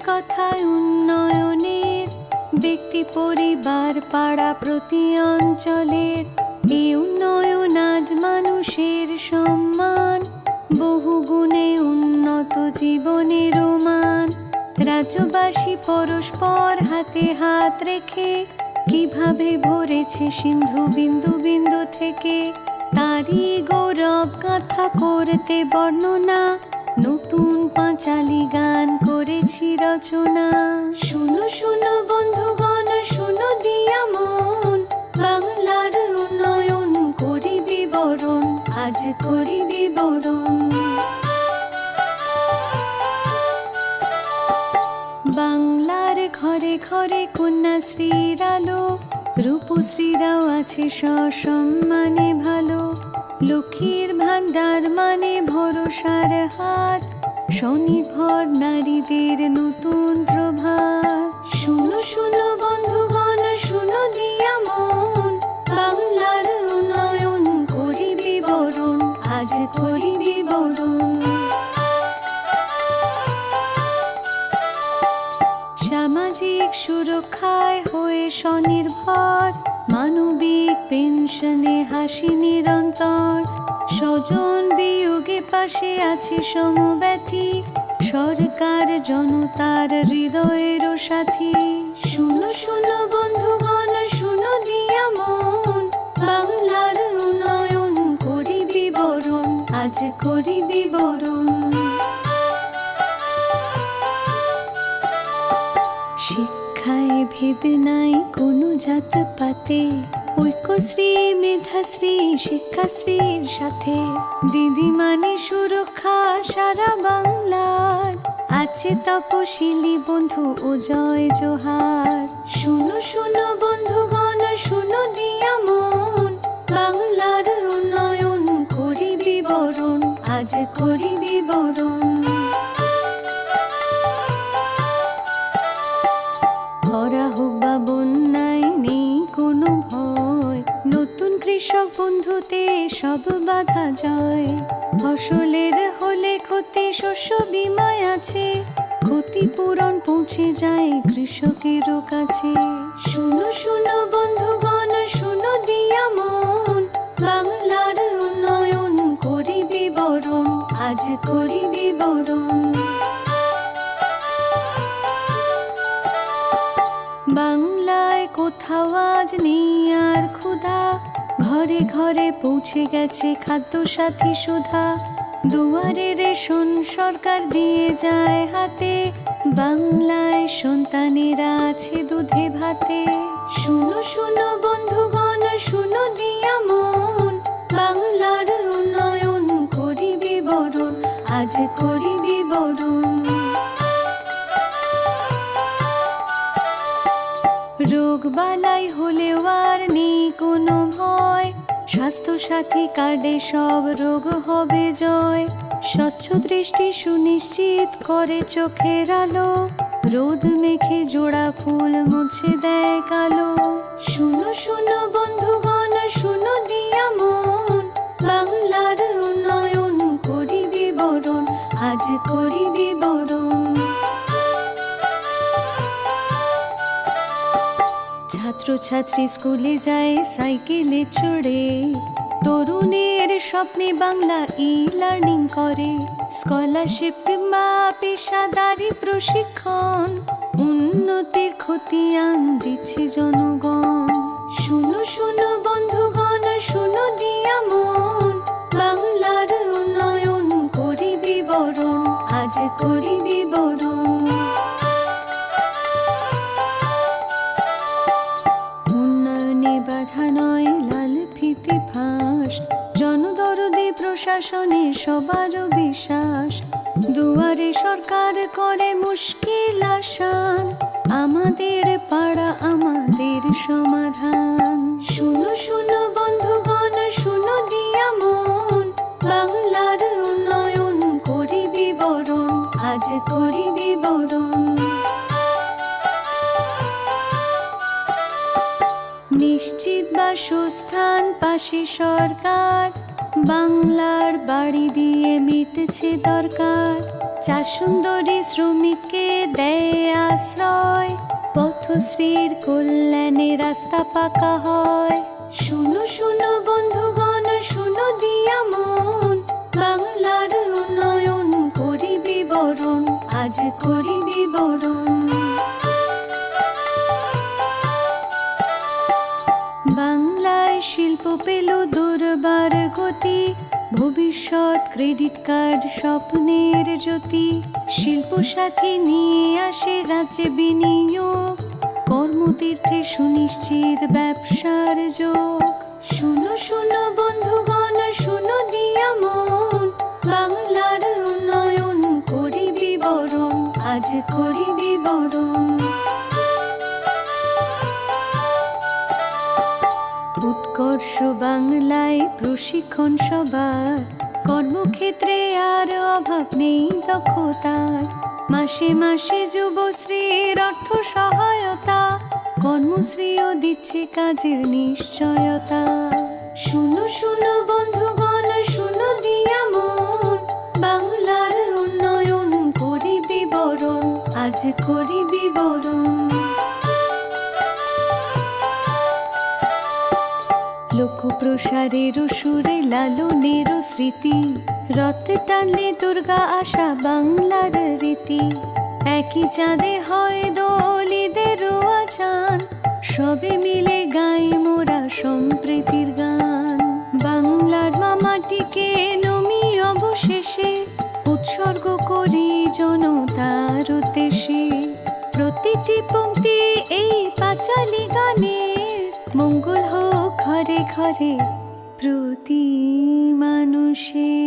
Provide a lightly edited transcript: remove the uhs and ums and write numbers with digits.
কথায় উন্নয়নের, ব্যক্তি পরিবার পাড়া প্রতি অঞ্চলের এই উন্নয়ন আজ মানুষের সম্মান, বহু গুণে উন্নত জীবনের মান। রাজ্যবাসী পরস্পর হাতে হাত রেখে কিভাবে ভরেছে সিন্ধু বিন্দু বিন্দু থেকে, তারই গৌরব গাথা করতে বর্ণনা নতুন পাঁচালী গান করেছি রচনা। শুনো শুনো বন্ধুগণ, শুনো দিয়া মন, বাংলার উন্নয়ন করি বিবরণ, আজ করি বিবরণ। বাংলার ঘরে ঘরে কন্যাশ্রীর আলো, রূপশ্রীরাও আছে সসম্মানে ভালো। লক্ষ্মীর ভান্ডার মানে ভরসার হাত, স্বনির্ভর নারীদের নতুন প্রভাত। শুনো শুনো বন্ধুগণ, শুনো দিয়া মন, বাংলার উন্নয়ন করি বিবরণ, আজ করি বিবরণ। সামাজিক সুরক্ষায় হয়ে স্বনির্ভর, মানবিক পেনশনে হাসি নিরন্তর। স্বজন বিয়োগে পাশে আছে সমব্যথী, সরকার জনতার হৃদয়ের সাথী। শুনো শুনো বন্ধুগণ, শুনো দিয়া মন, বাংলার উন্নয়ন করি বিবরণ, আজ করি বিবরণ। শিক্ষায় ভেদ নাই কোনো জাত পাতে, ঐক্যশ্রী মেধাশ্রী শিক্ষাশ্রীর সাথে। দিদিমানি সুরক্ষা সারা বাংলার, আছে তপশিলি বন্ধু ও জয় জোহার। শুনো শুনো বন্ধুগণ, শুনো দিয়া মন, বাংলার উন্নয়ন করি বিবরণ, আজ করি বিবরণ। খরা হোক বা বন্যায় নেই কোনো ভয়, নতুন কৃষক বন্ধুতে সব বাধা জয়। ফসলের হলে ক্ষতি শস্য বীমায় আছে, ক্ষতিপূরণ পৌঁছে যায় কৃষকেরও কাছে। শুনো শুনো বন্ধুগণ, শুনো দিয়া মন, বাংলার উন্নয়ন করি বিবরণ, আজ করি বিবরণ। বাংলায় কোথাও আজ নেই আর ক্ষুধা, ঘরে ঘরে পৌঁছে গেছে খাদ্য সাথী সুধা। দুয়ারে রেশন সরকার দিয়ে যায় হাতে, বাংলায় সন্তানেরা আছে দুধে ভাতে। শুনো শুনো বন্ধুগণ, শুনো দিয়া মন, বাংলার উন্নয়ন করি বিবরণ, আজ করি বিবরণ। রোগ বালাই হলেও আর নেই কোনো ভয়, স্বাস্থ্য সাথী কার্ডে সব রোগ হবে জয়। স্বচ্ছ দৃষ্টি সুনিশ্চিত করে চোখের আলো, রোদ মেখে জোড়া ফুল মুছে দেয় কালো। শুনো শুনো বন্ধুগণ, শুনো দিয়া মন, বাংলার উন্নয়ন করি বিবরণ, আজ করি বিবরণ। ছাত্রছাত্রী স্কুলে যায় সাইকেলে চড়ে, তরুণের স্বপ্নে বাংলা ই-লার্নিং করে। স্কলারশিপ কিংবা পেশাদারি প্রশিক্ষণ, উন্নতির খতিয়ান দিচ্ছে জনগণ। শুনো শুনো বন্ধুগণ, শুনো দিয়া মন, বাংলার উন্নয়ন করি বিবরণ, আজ করি বিবরণ। বাধা নয় লাল ফিতে ফাঁস, জনদরদে প্রশাসনে সবারও বিশ্বাস। দুয়ারে সরকার করে মুশকিল আসান, আমাদের পাড়া আমাদের সমাধান। শুনো শুনো বন্ধুগণ, শুনো দিয়া মন, বাংলার উন্নয়ন করি বিবরণ, আজ করি বিবরণ। নিশ্চিত বাসস্থান পাশে সরকার, বাংলার বাড়ি দিয়ে মিটছে দরকার। চা সুন্দরী শ্রমিককে দেয় আশ্রয়, পথশ্রীর কল্যাণে রাস্তা পাকা হয়। শুনো শুনো বন্ধুগণ, শুনো দিয়া মন, বাংলার উন্নয়ন করি বিবরণ, আজ করি বিবরণ। বাংলায় শিল্প পেল দুর্বার গতি, ভবিষ্যৎ ক্রেডিট কার্ড স্বপ্নের জ্যোতি। শিল্প সাথী নিয়ে আসে রাজ্যে বিনিয়োগ, কর্মতীর্থে সুনিশ্চিত ব্যবসার যোগ। শুনো শুনো বন্ধুগণ, শুনো দিয়া মন, বাংলার উন্নয়ন করি বিবরণ, আজ করি বিবরণ। উৎকর্ষ বাংলায় প্রশিক্ষণ সবার, কর্মক্ষেত্রে আর অভাব নেই দক্ষতার। মাসে মাসে যুবশ্রীর অর্থ সহায়তা, কর্মশ্রীও দিচ্ছে কাজের নিশ্চয়তা। শুনো শুনো বন্ধুগণ, শুনো দিয়া মন, বাংলার উন্নয়ন করি বিবরণ, আজ করি বিবরণ। লোক প্রসারের সুরে লালনের স্মৃতি, রথ টানলে দুর্গা আসা বাংলার রীতি। একই চাঁদে হয় দলিদেরও আজান, সবে মিলে গাই মোরা সম্প্রীতির গান। বাংলার মামাটিকে নমি অবশেষে উৎসর্গ করি জনতার উদ্দেশ্যে। প্রতিটি পংক্তি এই পাঁচালী গানের, মঙ্গল হোক ঘরে ঘরে প্রতি মানুষের।